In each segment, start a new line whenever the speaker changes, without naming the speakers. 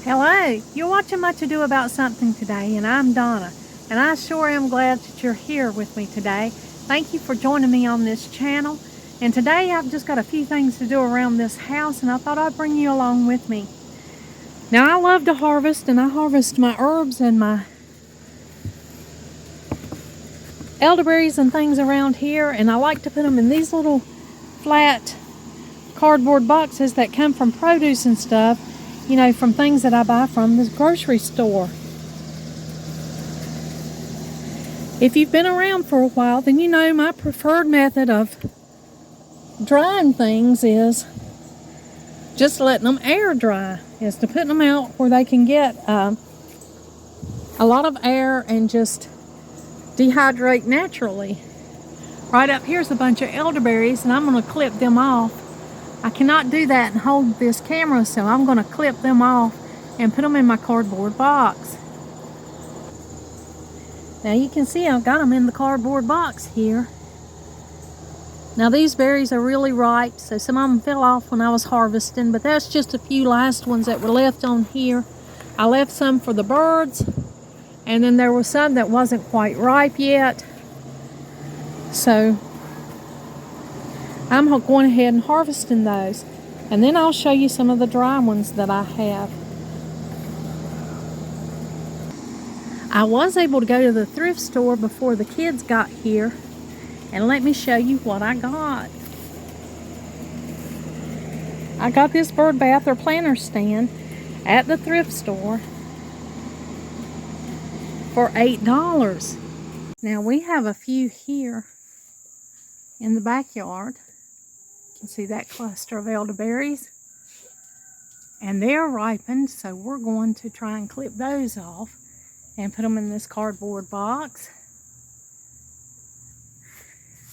Hello, you're watching Much Ado About Something today, and I'm Donna, and I sure am glad that you're here with me today. Thank you for joining me on this channel, and today I've just got a few things to do around this house, and I thought I'd bring you along with me. Now, I love to harvest, and I harvest my herbs and my elderberries and things around here, and I like to put them in these little flat cardboard boxes that come from produce and stuff, you know, from things that I buy from the grocery store. If you've been around for a while, then you know my preferred method of drying things is just letting them air dry, is to put them out where they can get a lot of air and just dehydrate naturally. Right up here's a bunch of elderberries, and I'm going to clip them off. I cannot do that and hold this camera, so I'm going to clip them off and put them in my cardboard box. Now you can see I've got them in the cardboard box here. Now these berries are really ripe, so some of them fell off when I was harvesting, but that's just a few last ones that were left on here. I left some for the birds, and then there was some that wasn't quite ripe yet. So I'm going ahead and harvesting those, and then I'll show you some of the dry ones that I have. I was able to go to the thrift store before the kids got here, and let me show you what I got. I got this bird bath or planter stand at the thrift store for $8. Now we have a few here in the backyard. You can see that cluster of elderberries, and they're ripened, so we're going to try and clip those off and put them in this cardboard box.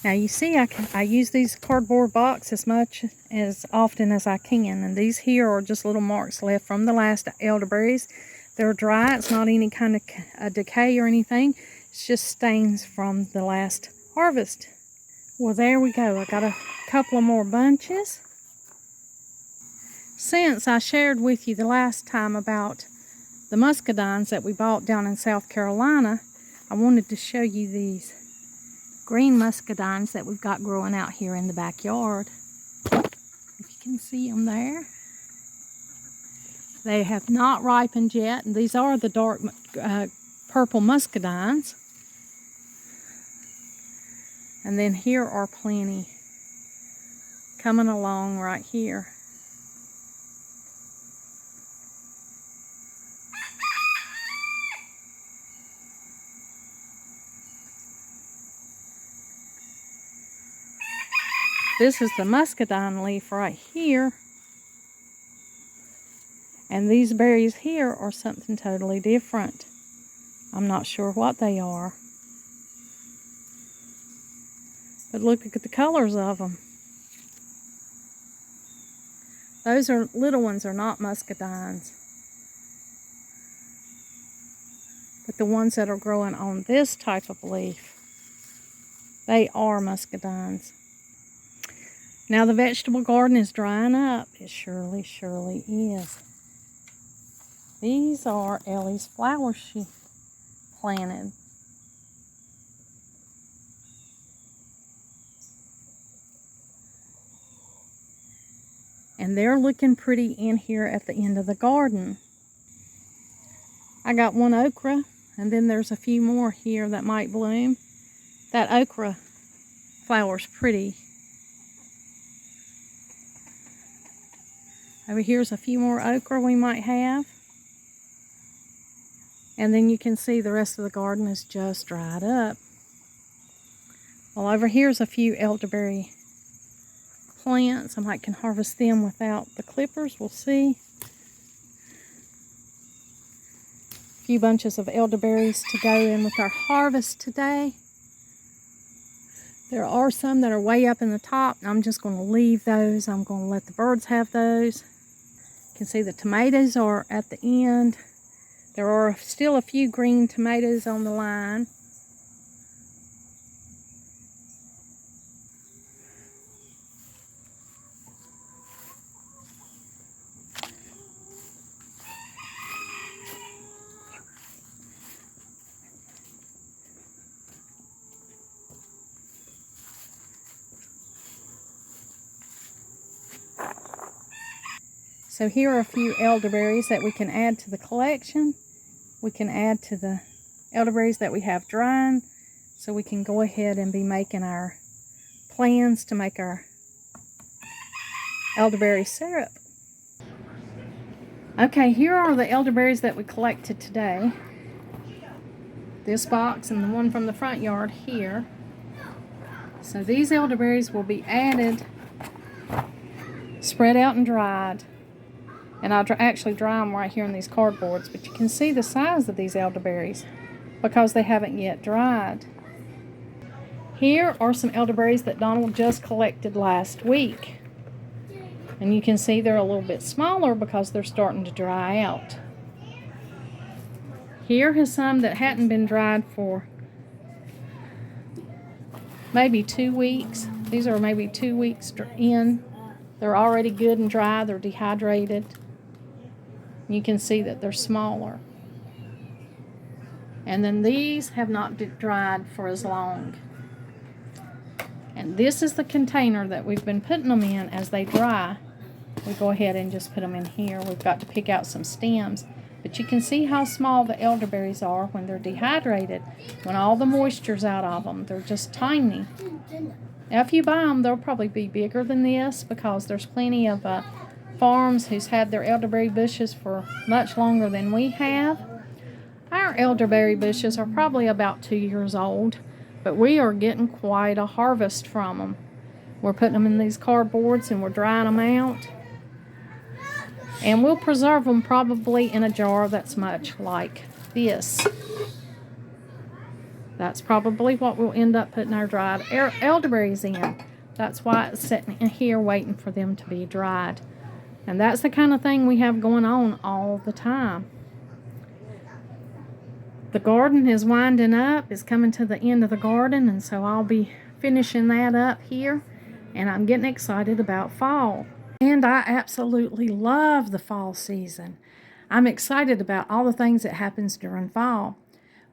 Now you see I use these cardboard boxes as often as I can, and these here are just little marks left from the last elderberries. They're dry, it's not any kind of decay or anything, it's just stains from the last harvest. Well, there we go, I got a couple of more bunches. Since I shared with you the last time about the muscadines that we bought down in South Carolina, I wanted to show you these green muscadines that we've got growing out here in the backyard. If you can see them there. They have not ripened yet, and these are the dark purple muscadines. And then here are plenty coming along right here. This is the muscadine leaf right here. And these berries here are something totally different. I'm not sure what they are. But look at the colors of them. Those are little ones are not muscadines. But the ones that are growing on this type of leaf, they are muscadines. Now the vegetable garden is drying up. It surely, surely is. These are Ellie's flowers she planted. And they're looking pretty in here at the end of the garden. I got one okra, and then there's a few more here that might bloom. That okra flower's pretty. Over here's a few more okra we might have. And then you can see the rest of the garden is just dried up. Well, over here's a few elderberry plants. I might can harvest them without the clippers. We'll see. A few bunches of elderberries to go in with our harvest today. There are some that are way up in the top. I'm just going to leave those. I'm going to let the birds have those. You can see the tomatoes are at the end. There are still a few green tomatoes on the line. So here are a few elderberries that we can add to the collection. We can add to the elderberries that we have drying, so we can go ahead and be making our plans to make our elderberry syrup. Okay, here are the elderberries that we collected today. This box and the one from the front yard here. So these elderberries will be added, spread out and dried. And I'll actually dry them right here in these cardboards, but you can see the size of these elderberries because they haven't yet dried. Here are some elderberries that Donald just collected last week. And you can see they're a little bit smaller because they're starting to dry out. Here is some that hadn't been dried for maybe 2 weeks. These are maybe 2 weeks in. They're already good and dry. They're dehydrated. You can see that they're smaller. And then these have not dried for as long. And this is the container that we've been putting them in as they dry. We go ahead and just put them in here. We've got to pick out some stems. But you can see how small the elderberries are when they're dehydrated. When all the moisture's out of them, they're just tiny. Now if you buy them, they'll probably be bigger than this because there's plenty of farms who's had their elderberry bushes for much longer than we have. Our elderberry bushes are probably about 2 years old, but we are getting quite a harvest from them. We're putting them in these cardboards and we're drying them out. And we'll preserve them probably in a jar that's much like this. That's probably what we'll end up putting our dried elderberries in. That's why it's sitting in here waiting for them to be dried. And that's the kind of thing we have going on all the time. The garden is winding up. It's coming to the end of the garden, and so I'll be finishing that up here. And I'm getting excited about fall. And I absolutely love the fall season. I'm excited about all the things that happens during fall.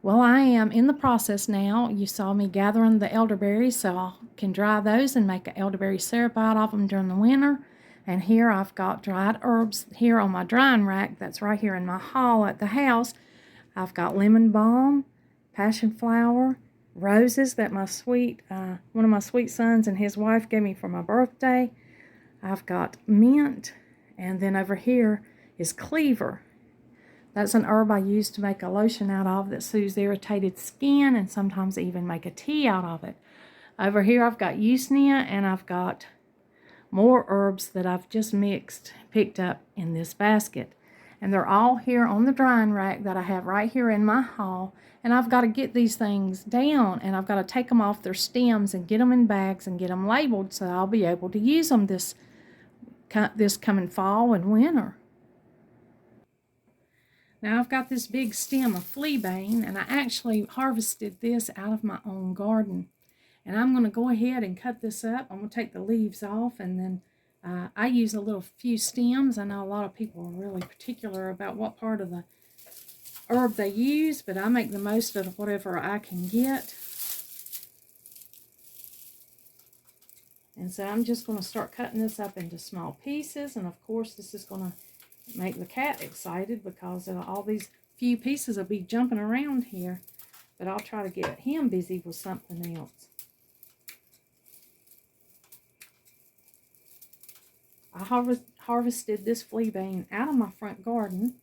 Well, I am in the process now. You saw me gathering the elderberries, so I can dry those and make an elderberry syrup out of them during the winter. And here I've got dried herbs here on my drying rack. That's right here in my hall at the house. I've got lemon balm, passion flower, roses that my one of my sweet sons and his wife gave me for my birthday. I've got mint, and then over here is cleaver. That's an herb I use to make a lotion out of that soothes irritated skin and sometimes even make a tea out of it. Over here I've got usnea, and I've got more herbs that I've just picked up in this basket. And they're all here on the drying rack that I have right here in my hall. And I've got to get these things down, and I've got to take them off their stems and get them in bags and get them labeled so I'll be able to use them this coming fall and winter. Now I've got this big stem of Fleabane, and I actually harvested this out of my own garden. And I'm going to go ahead and cut this up. I'm going to take the leaves off, and then I use a few stems. I know a lot of people are really particular about what part of the herb they use, but I make the most of whatever I can get. And so I'm just going to start cutting this up into small pieces, and of course this is going to make the cat excited because all these few pieces will be jumping around here, but I'll try to get him busy with something else. I harvested this Fleabane out of my front garden,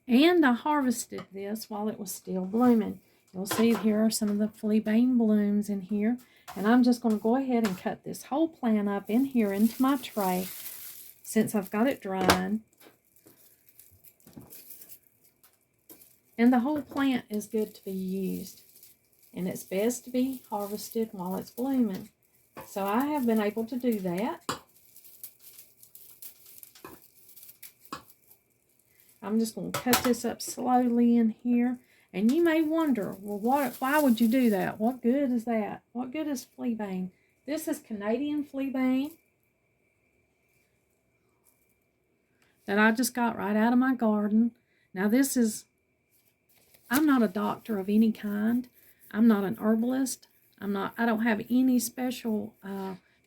and I harvested this while it was still blooming. You'll see here are some of the Fleabane blooms in here, and I'm just going to go ahead and cut this whole plant up in here into my tray since I've got it drying. And the whole plant is good to be used, and it's best to be harvested while it's blooming. So I have been able to do that. I'm just going to cut this up slowly in here. And you may wonder, well, why would you do that? What good is that? What good is Fleabane? This is Canadian Fleabane that I just got right out of my garden. Now I'm not a doctor of any kind. I'm not an herbalist. I don't have any special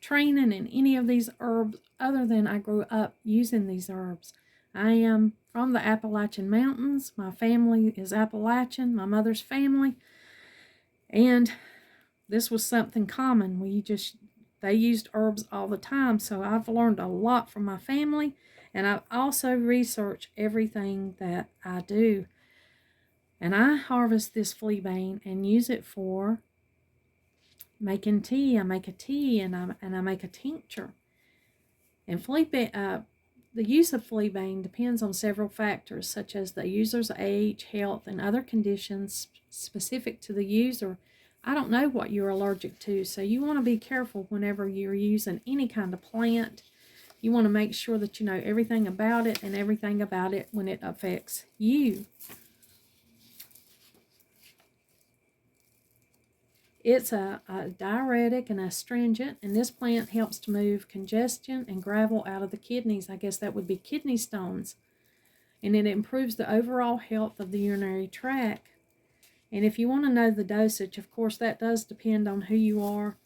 training in any of these herbs other than I grew up using these herbs. I am from the Appalachian Mountains. My family is Appalachian, my mother's family. And this was something common. They used herbs all the time. So I've learned a lot from my family. And I also research everything that I do. And I harvest this fleabane and use it for making tea. I make a tea and I make a tincture. And the use of fleabane depends on several factors, such as the user's age, health, and other conditions specific to the user. I don't know what you're allergic to, so you want to be careful whenever you're using any kind of plant. You want to make sure that you know everything about it and everything about it when it affects you. It's a diuretic and astringent, and this plant helps to move congestion and gravel out of the kidneys. I guess that would be kidney stones. And it improves the overall health of the urinary tract. And if you want to know the dosage, of course, that does depend on who you are.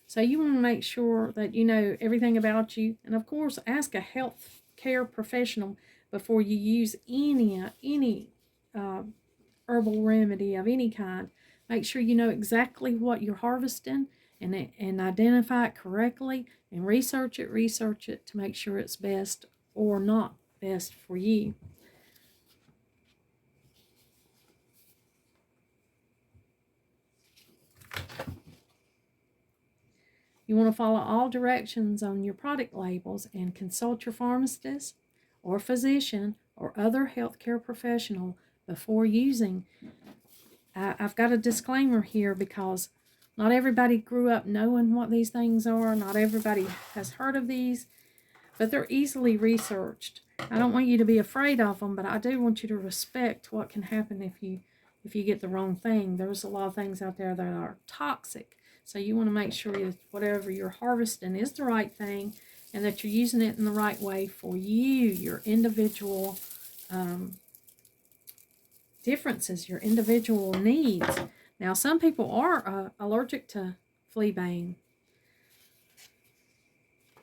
So you want to make sure that you know everything about you. And of course, ask a health care professional before you use any herbal remedy of any kind. Make sure you know exactly what you're harvesting and identify it correctly, and research it to make sure it's best or not best for you. You want to follow all directions on your product labels and consult your pharmacist or physician or other healthcare professional before using. I've got a disclaimer here because not everybody grew up knowing what these things are. Not everybody has heard of these, but they're easily researched. I don't want you to be afraid of them, but I do want you to respect what can happen if you get the wrong thing. There's a lot of things out there that are toxic. So you want to make sure that whatever you're harvesting is the right thing and that you're using it in the right way for you, your individual differences, your individual needs. Now, some people are allergic to fleabane.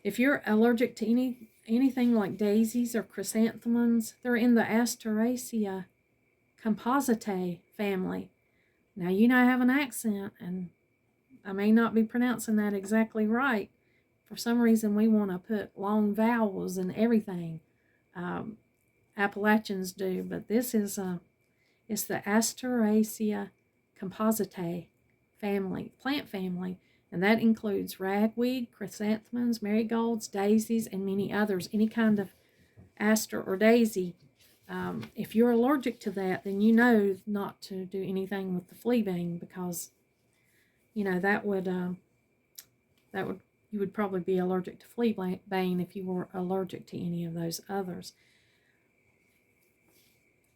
If you're allergic to anything like daisies or chrysanthemums, they're in the Asteraceae compositae family. Now, you know I have an accent, and I may not be pronouncing that exactly right. For some reason, we want to put long vowels and everything. Appalachians do, but this is it's the Asteraceae compositae family, plant family, and that includes ragweed, chrysanthemums, marigolds, daisies, and many others. Any kind of aster or daisy. If you're allergic to that, then you know not to do anything with the fleabane, because you know that would you would probably be allergic to fleabane if you were allergic to any of those others.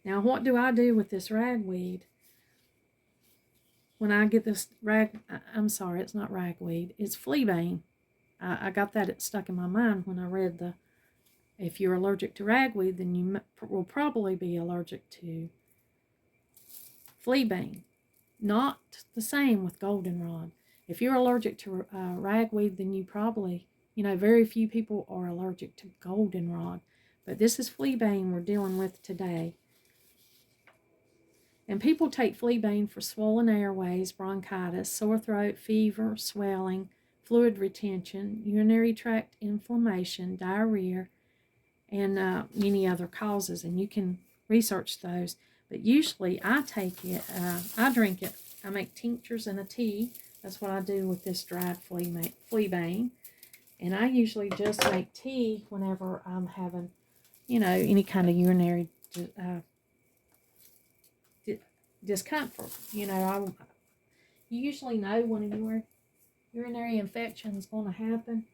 Now, what do I do with this ragweed? When I get this I'm sorry, it's not ragweed, it's fleabane. I got that stuck in my mind when I read if you're allergic to ragweed, then you will probably be allergic to fleabane. Not the same with goldenrod. If you're allergic to ragweed, then you probably, very few people are allergic to goldenrod. But this is fleabane we're dealing with today. And people take fleabane for swollen airways, bronchitis, sore throat, fever, swelling, fluid retention, urinary tract inflammation, diarrhea, and many other causes. And you can research those. But usually I take it, I drink it. I make tinctures and a tea. That's what I do with this dried fleabane. And I usually just make tea whenever I'm having, any kind of urinary discomfort. You usually know when a urinary infection is going to happen.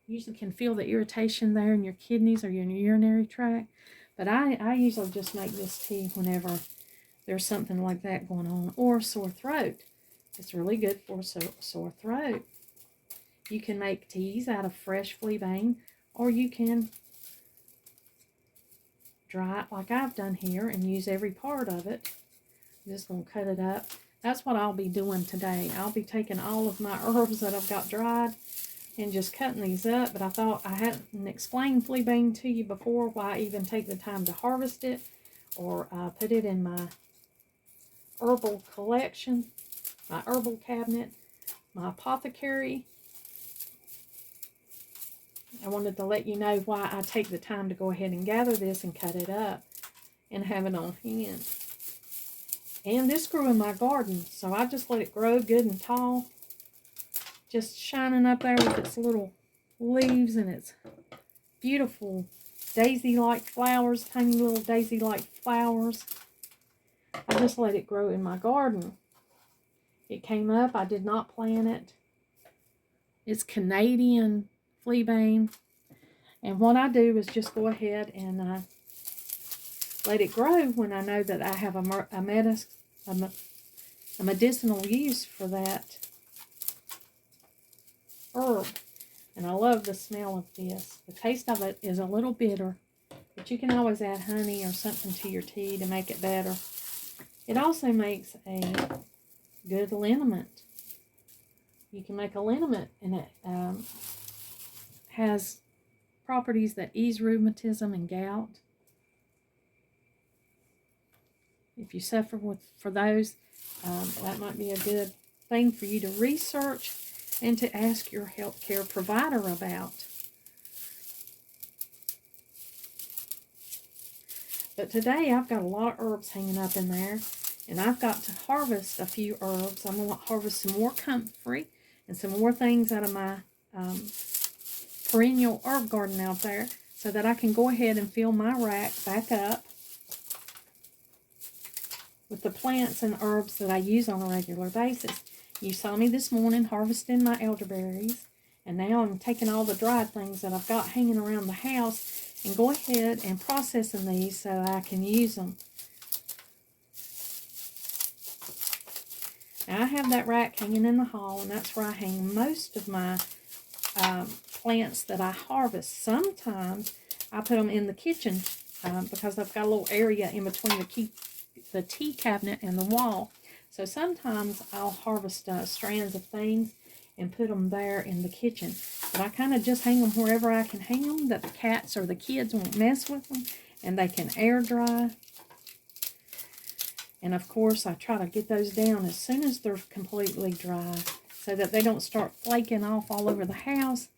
You usually can feel the irritation there in your kidneys or your urinary tract. But I usually just make this tea whenever there's something like that going on. Or sore throat. It's really good for sore throat. You can make teas out of fresh fleabane, or you can dry it like I've done here and use every part of it. I'm just going to cut it up. That's what I'll be doing today. I'll be taking all of my herbs that I've got dried and just cutting these up. But I thought I hadn't explained Fleabane to you before, why I even take the time to harvest it or put it in my herbal collection, my herbal cabinet, my apothecary. I wanted to let you know why I take the time to go ahead and gather this and cut it up and have it on hand. And this grew in my garden, so I just let it grow good and tall, just shining up there with its little leaves and its beautiful daisy-like flowers, tiny little daisy-like flowers. I just let it grow in my garden. It came up. I did not plant it. It's Canadian Fleabane. And what I do is just go ahead and let it grow when I know that I have a medicinal use for that herb. And I love the smell of this. The taste of it is a little bitter, but you can always add honey or something to your tea to make it better. It also makes a good liniment. You can make a liniment, and it has properties that ease rheumatism and gout. If you suffer for those, that might be a good thing for you to research and to ask your healthcare provider about. But today I've got a lot of herbs hanging up in there, and I've got to harvest a few herbs. I'm going to harvest some more comfrey and some more things out of my perennial herb garden out there, so that I can go ahead and fill my rack back up with the plants and herbs that I use on a regular basis. You saw me this morning harvesting my elderberries, and now I'm taking all the dried things that I've got hanging around the house and go ahead and processing these so I can use them. Now I have that rack hanging in the hall, and that's where I hang most of my plants that I harvest. Sometimes I put them in the kitchen because I've got a little area in between the tea cabinet and the wall. So sometimes I'll harvest strands of things and put them there in the kitchen. But I kind of just hang them wherever I can hang them, that the cats or the kids won't mess with them, and they can air dry. And of course, I try to get those down as soon as they're completely dry so that they don't start flaking off all over the house,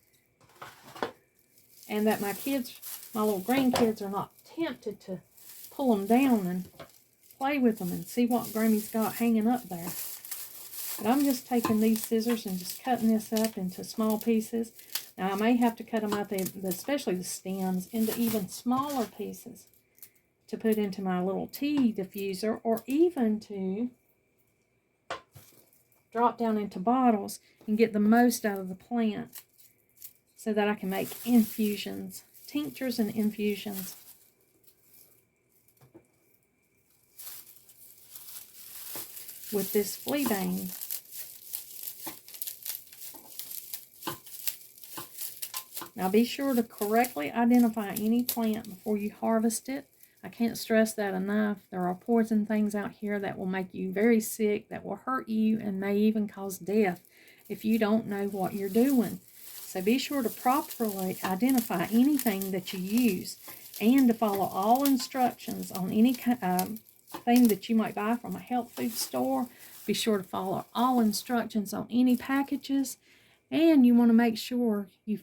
and that my kids, my little grandkids, are not tempted to pull them down and play with them and see what Grammy's got hanging up there. But I'm just taking these scissors and just cutting this up into small pieces. Now I may have to cut them up, especially the stems, into even smaller pieces to put into my little tea diffuser, or even to drop down into bottles and get the most out of the plant so that I can make infusions, tinctures and infusions. With this Fleabane. Now be sure to correctly identify any plant before you harvest it. I can't stress that enough. There are poison things out here that will make you very sick, that will hurt you, and may even cause death if you don't know what you're doing. So be sure to properly identify anything that you use, and to follow all instructions on any thing that you might buy from a health food store. Be sure to follow all instructions on any packages, and you want to make sure you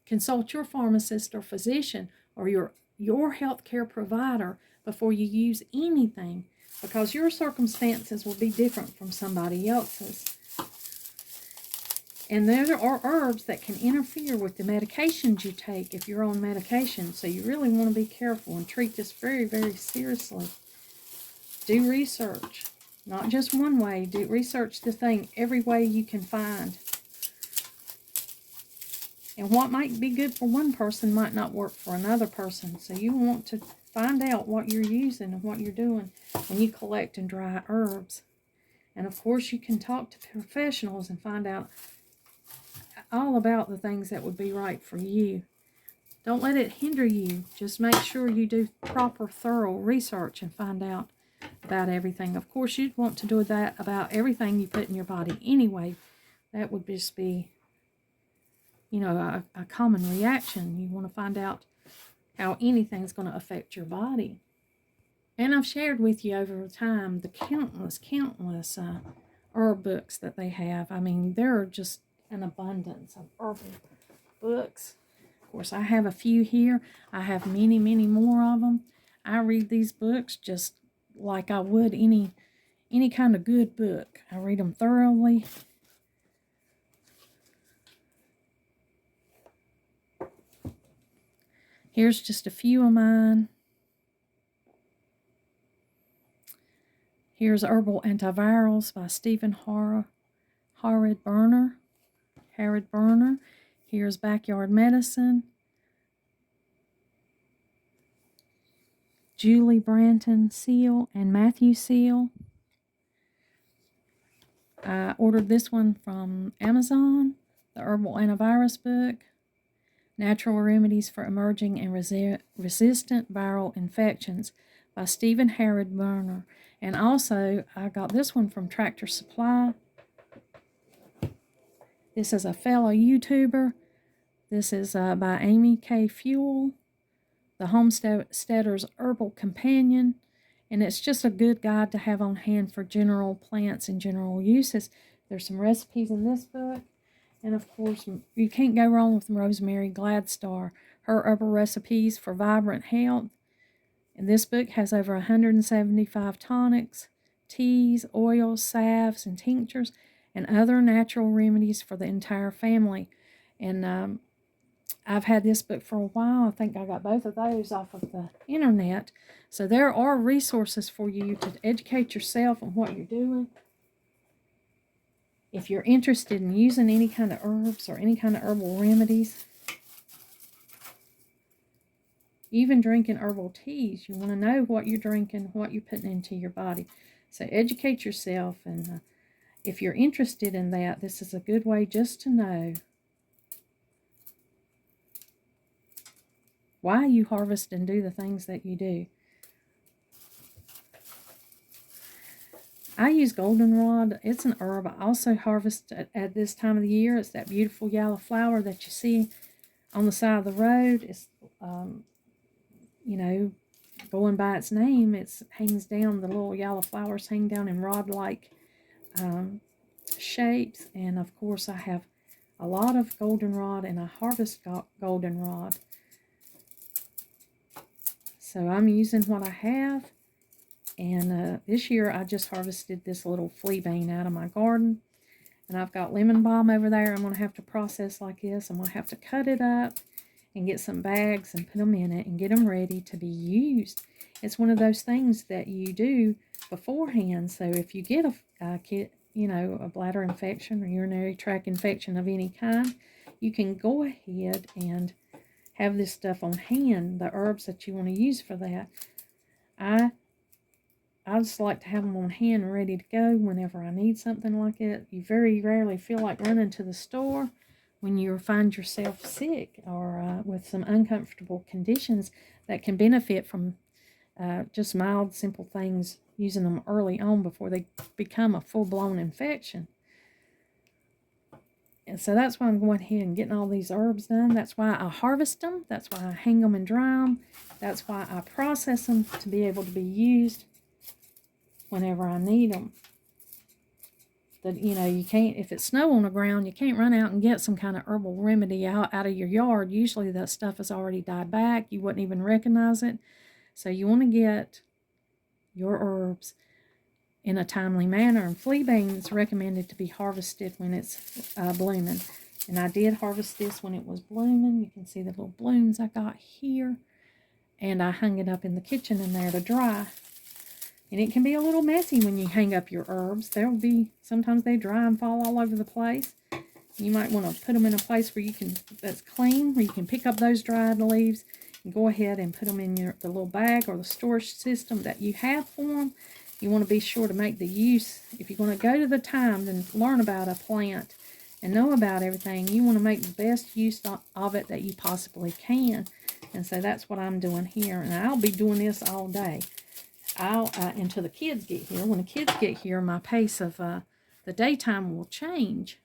consult your pharmacist or physician or your healthcare provider before you use anything, because your circumstances will be different from somebody else's. And there are herbs that can interfere with the medications you take if you're on medication, so you really want to be careful and treat this very, very seriously. Do research, not just one way. Do research the thing every way you can find. And what might be good for one person might not work for another person. So you want to find out what you're using and what you're doing when you collect and dry herbs. And of course, you can talk to professionals and find out all about the things that would be right for you. don't let it hinder you. Just make sure you do proper, thorough research and find out about everything. Of course, you'd want to do that about everything you put in your body anyway. That would just be, you know, a common reaction. You want to find out how anything's going to affect your body. And I've shared with you over time the countless herb books that they have. I mean, there are just an abundance of herbal books. Of course, I have a few here. I have many, many more of them. I read these books just like I would any kind of good book. I read them thoroughly. Here's just a few of mine. Here's Herbal Antivirals by Stephen Harrod Burner. Here's Backyard Medicine. Julie Branton Seal and Matthew Seal. I ordered this one from Amazon, the Herbal Antivirus book. Natural Remedies for Emerging and Resistant Viral Infections by Stephen Harrod Burner. And also, I got this one from Tractor Supply. This is a fellow YouTuber. This is by Amy K. Fuel, the Homesteader's Herbal Companion. And it's just a good guide to have on hand for general plants and general uses. There's some recipes in this book. And of course, you can't go wrong with Rosemary Gladstar, her herbal recipes for vibrant health. And this book has over 175 tonics, teas, oils, salves, and tinctures, and other natural remedies for the entire family. And I've had this book for a while. I think I got both of those off of the internet. So there are resources for you to educate yourself on what you're doing. If you're interested in using any kind of herbs or any kind of herbal remedies, even drinking herbal teas, you want to know what you're drinking, what you're putting into your body. So educate yourself, and if you're interested in that, this is a good way just to know why you harvest and do the things that you do. I use goldenrod. It's an herb I also harvest at this time of the year. It's that beautiful yellow flower that you see on the side of the road. It's, you know, going by its name, it hangs down, the little yellow flowers hang down in rod-like shapes. And of course, I have a lot of goldenrod, and I harvest goldenrod. So I'm using what I have. And this year I just harvested this little Fleabane out of my garden. And I've got lemon balm over there I'm going to have to process like this. I'm going to have to cut it up and get some bags and put them in it and get them ready to be used. It's one of those things that you do beforehand. So if you get a bladder infection or urinary tract infection of any kind, you can go ahead and have this stuff on hand, the herbs that you want to use for that. I just like to have them on hand ready to go whenever I need something like it. You very rarely feel like running to the store when you find yourself sick or with some uncomfortable conditions that can benefit from just mild, simple things, using them early on before they become a full-blown infection. And so that's why I'm going ahead and getting all these herbs done. That's why I harvest them. That's why I hang them and dry them. That's why I process them to be able to be used whenever I need them. You can't, if it's snow on the ground, you can't run out and get some kind of herbal remedy out of your yard. Usually that stuff has already died back. You wouldn't even recognize it. So you want to get your herbs in a timely manner. And Fleabane is recommended to be harvested when it's blooming. And I did harvest this when it was blooming. You can see the little blooms I got here. And I hung it up in the kitchen in there to dry. And it can be a little messy when you hang up your herbs. Sometimes they dry and fall all over the place. You might want to put them in a place where that's clean, where you can pick up those dried leaves and go ahead and put them in the little bag or the storage system that you have for them. You want to be sure to make the use. If you're going to go to the time and learn about a plant and know about everything, you want to make the best use of it that you possibly can. And so that's what I'm doing here. And I'll be doing this all day. Until the kids get here. When the kids get here, my pace of the daytime will change.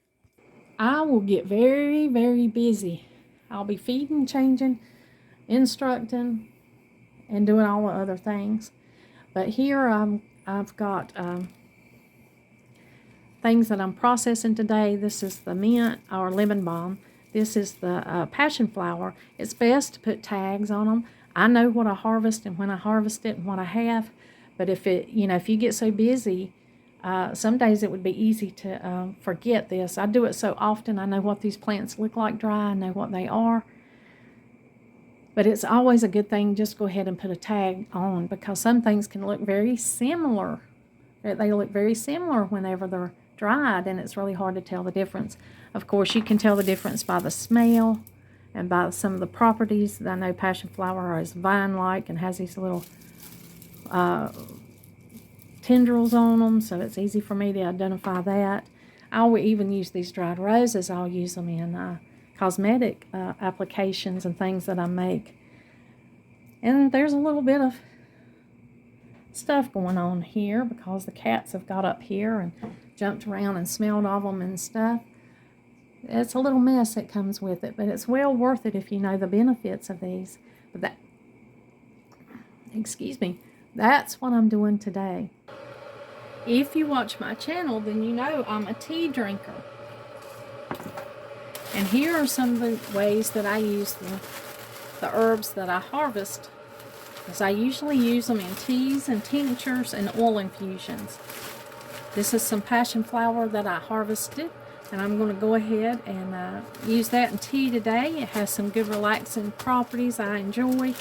I will get very, very busy. I'll be feeding, changing, instructing, and doing all the other things. But here I've got things that I'm processing today. This is the mint or lemon balm. This is the passion flower. It's best to put tags on them. I know what I harvest and when I harvest it and what I have. But if you get so busy, some days it would be easy to forget this. I do it so often. I know what these plants look like dry. I know what they are. But it's always a good thing just go ahead and put a tag on, because some things can look very similar. They look very similar whenever they're dried, and it's really hard to tell the difference. Of course, you can tell the difference by the smell and by some of the properties. I know passion flower is vine-like and has these little tendrils on them, so it's easy for me to identify that. I will even use these dried roses. I'll use them in cosmetic applications and things that I make. And there's a little bit of stuff going on here because the cats have got up here and jumped around and smelled of them and stuff. It's a little mess that comes with it, but it's well worth it if you know the benefits of these. But that's what I'm doing today. If you watch my channel, then you know I'm a tea drinker. And here are some of the ways that I use the herbs that I harvest. Because I usually use them in teas and tinctures and oil infusions. This is some passion flower that I harvested. And I'm going to go ahead and use that in tea today. It has some good relaxing properties I enjoy.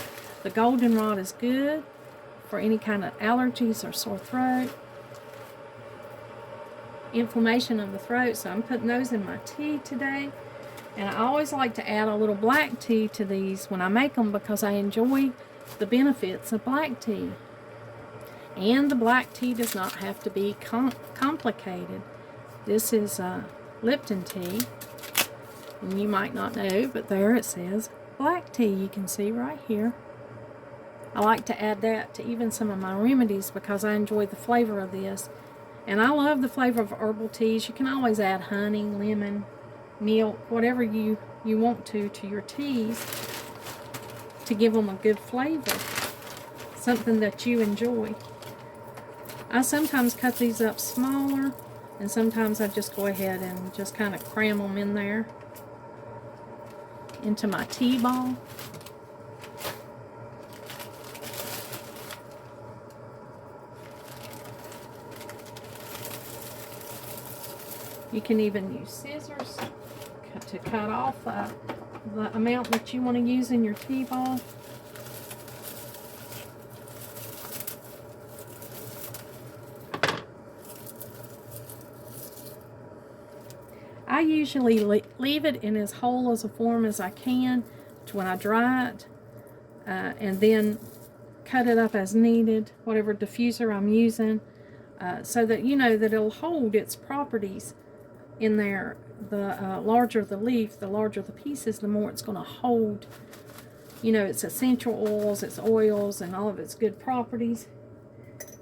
The goldenrod is good for any kind of allergies or sore throat, inflammation of the throat. So I'm putting those in my tea today. And I always like to add a little black tea to these when I make them, because I enjoy the benefits of black tea. And the black tea does not have to be complicated. This is Lipton tea. And you might not know, but there it says black tea. You can see right here. I like to add that to even some of my remedies because I enjoy the flavor of this. And I love the flavor of herbal teas. You can always add honey, lemon, milk, whatever you want to your teas to give them a good flavor. Something that you enjoy. I sometimes cut these up smaller, and sometimes I just go ahead and just kind of cram them in there into my tea ball. You can even use scissors to cut off the amount that you want to use in your tea ball. I usually leave it in as whole as a form as I can to when I dry it, and then cut it up as needed, whatever diffuser I'm using, so that you know that it'll hold its properties in there. The larger the leaf, the larger the pieces, the more it's going to hold, its essential oils, its oils, and all of its good properties.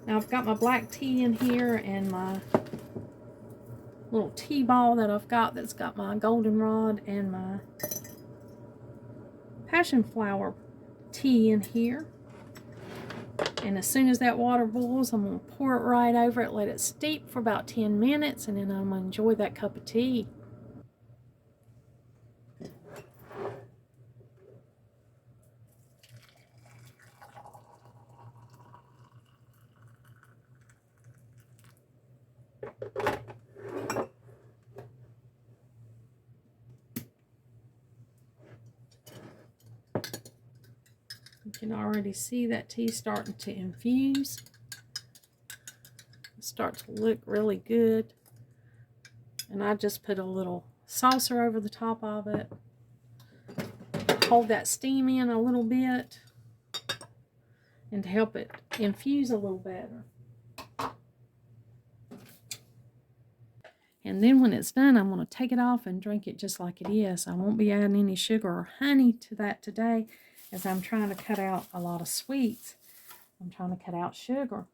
Now I've got my black tea in here and my little tea ball that I've got that's got my goldenrod and my passion flower tea in here. And as soon as that water boils, I'm going to pour it right over it, let it steep for about 10 minutes, and then I'm going to enjoy that cup of tea. You can already see that tea starting to infuse. Start to look really good. And I just put a little saucer over the top of it. Hold that steam in a little bit and to help it infuse a little better. And then when it's done, I'm going to take it off and drink it just like it is. I won't be adding any sugar or honey to that today. as I'm trying to cut out a lot of sweets. I'm trying to cut out sugar.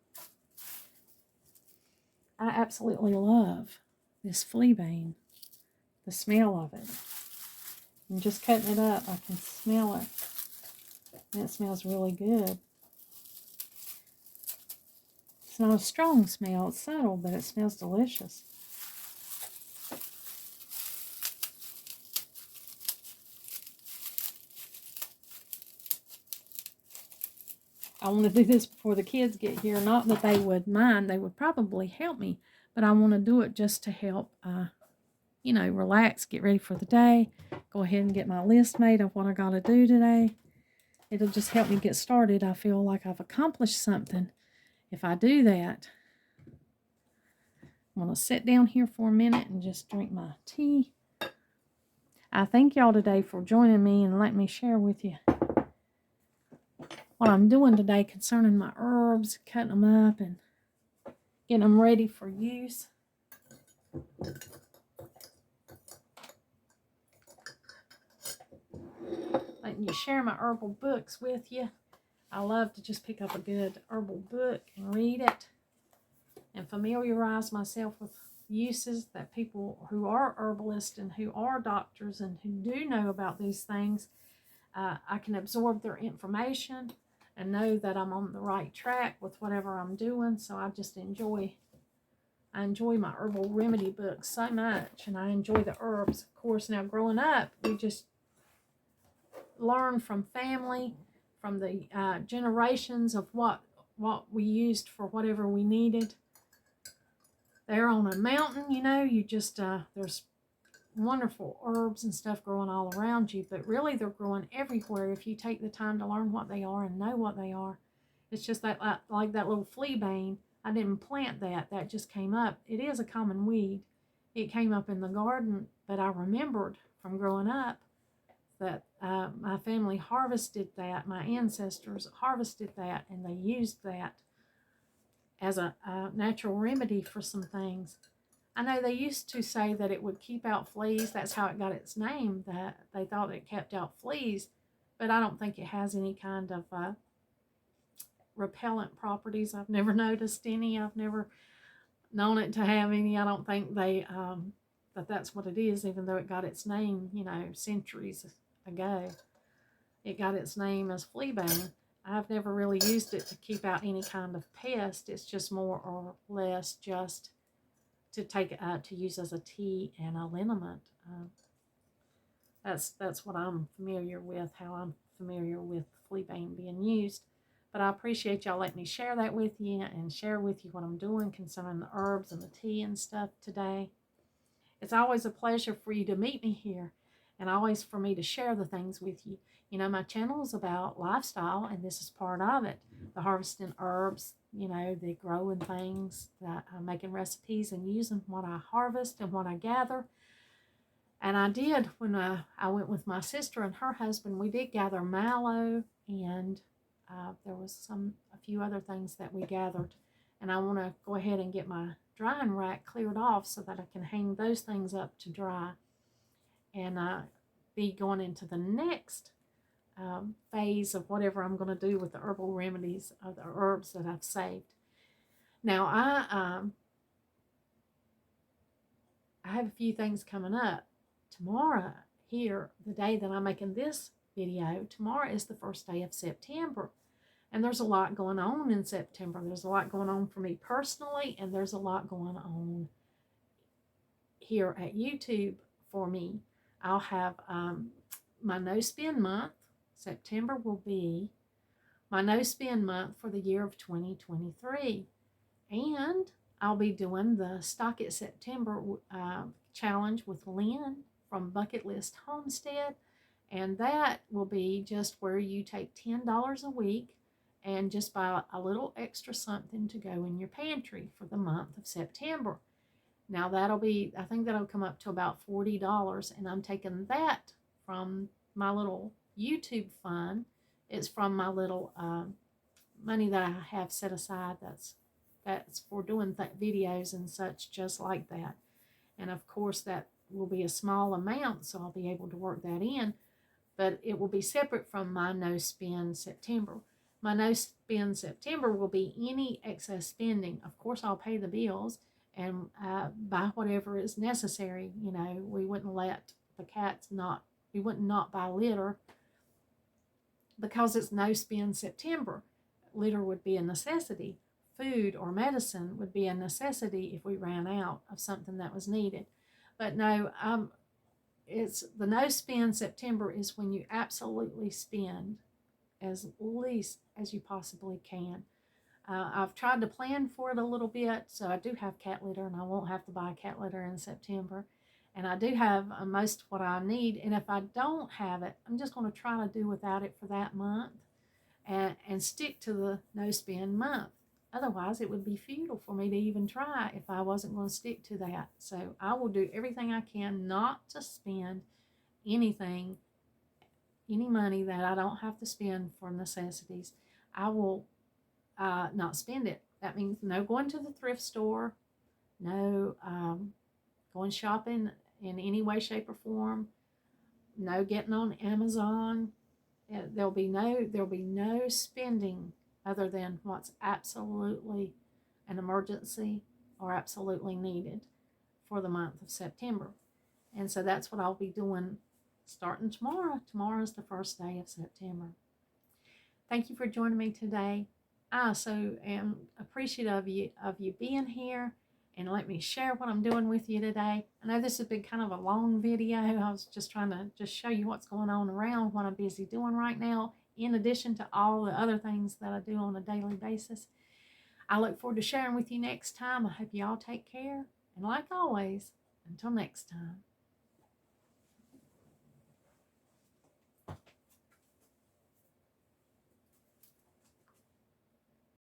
I absolutely love this Fleabane, the smell of it. And just cutting it up, I can smell it. And it smells really good. It's not a strong smell, it's subtle, but it smells delicious. I want to do this before the kids get here. Not that they would mind, they would probably help me, but I want to do it just to help, relax, get ready for the day, go ahead and get my list made of what I got to do today. It'll just help me get started. I feel like I've accomplished something if I do that. I'm going to sit down here for a minute and just drink my tea. I thank y'all today for joining me and letting me share with you what I'm doing today concerning my herbs, cutting them up and getting them ready for use. Letting you share my herbal books with you. I love to just pick up a good herbal book and read it and familiarize myself with uses that people who are herbalists and who are doctors and who do know about these things, I can absorb their information and know that I'm on the right track with whatever I'm doing. So I just enjoy my herbal remedy books so much, and I enjoy the herbs. Of course, now growing up, we just learned from family, from the generations of what we used for whatever we needed. They're on a mountain, you just, there's wonderful herbs and stuff growing all around you, but really they're growing everywhere if you take the time to learn what they are and know what they are. It's just that, like that little Fleabane, I didn't plant that just came up. It is a common weed. It came up in the garden, but I remembered from growing up that my family harvested that, my ancestors harvested that, and they used that as a natural remedy for some things. I know they used to say that it would keep out fleas. That's how it got its name, that they thought it kept out fleas, but I don't think it has any kind of repellent properties. I've never noticed any. I've never known it to have any. I don't think they that's what it is, even though it got its name, centuries ago. It got its name as Fleabane. I've never really used it to keep out any kind of pest. It's just more or less just to take to use as a tea and a liniment. That's what I'm familiar with, how I'm familiar with Fleabane being used. But I appreciate y'all letting me share that with you and share with you what I'm doing concerning the herbs and the tea and stuff today. It's always a pleasure for you to meet me here, and always for me to share the things with you. My channel is about lifestyle, and this is part of it. The harvesting herbs, the growing things, making recipes and using what I harvest and what I gather. And I did, when I went with my sister and her husband, we did gather mallow, and there was a few other things that we gathered. And I want to go ahead and get my drying rack cleared off so that I can hang those things up to dry and be going into the next phase of whatever I'm going to do with the herbal remedies of the herbs that I've saved. Now, I have a few things coming up. Tomorrow, here, the day that I'm making this video, tomorrow is the first day of September. And there's a lot going on in September. There's a lot going on for me personally, and there's a lot going on here at YouTube for me. I'll have my no spend month. September will be my no spend month for the year of 2023. And I'll be doing the Stock It September challenge with Lynn from Bucket List Homestead. And that will be just where you take $10 a week and just buy a little extra something to go in your pantry for the month of September. Now I think that'll come up to about $40, and I'm taking that from my little YouTube fund. It's from my little money that I have set aside that's for doing videos and such just like that. And of course that will be a small amount, so I'll be able to work that in.
but it will be separate from my no spend September. My no spend September will be any excess spending. Of course, I'll pay the bills and buy whatever is necessary. You know, we wouldn't let the cats we wouldn't not buy litter because it's no spend September. Litter would be a necessity. Food or medicine would be a necessity if we ran out of something that was needed. But no, it's the no spend September is when you absolutely spend as least as you possibly can. I've tried to plan for it a little bit, so I do have cat litter, and I won't have to buy cat litter in September. And I do have most what I need, and if I don't have it, I'm just going to try to do without it for that month and stick to the no spend month. Otherwise, it would be futile for me to even try if I wasn't going to stick to that. So I will do everything I can not to spend anything, any money that I don't have to spend for necessities. I will not spend it. That means no going to the thrift store, no going shopping in any way, shape, or form, no getting on Amazon. There'll be no spending other than what's absolutely an emergency or absolutely needed for the month of September. And so that's what I'll be doing starting tomorrow. Tomorrow is the first day of September. Thank you for joining me today. I so am appreciative of you being here and let me share what I'm doing with you today. I know this has been kind of a long video. I was just trying to just show you what's going on around, what I'm busy doing right now, in addition to all the other things that I do on a daily basis. I look forward to sharing with you next time. I hope you all take care. And like always, until next time.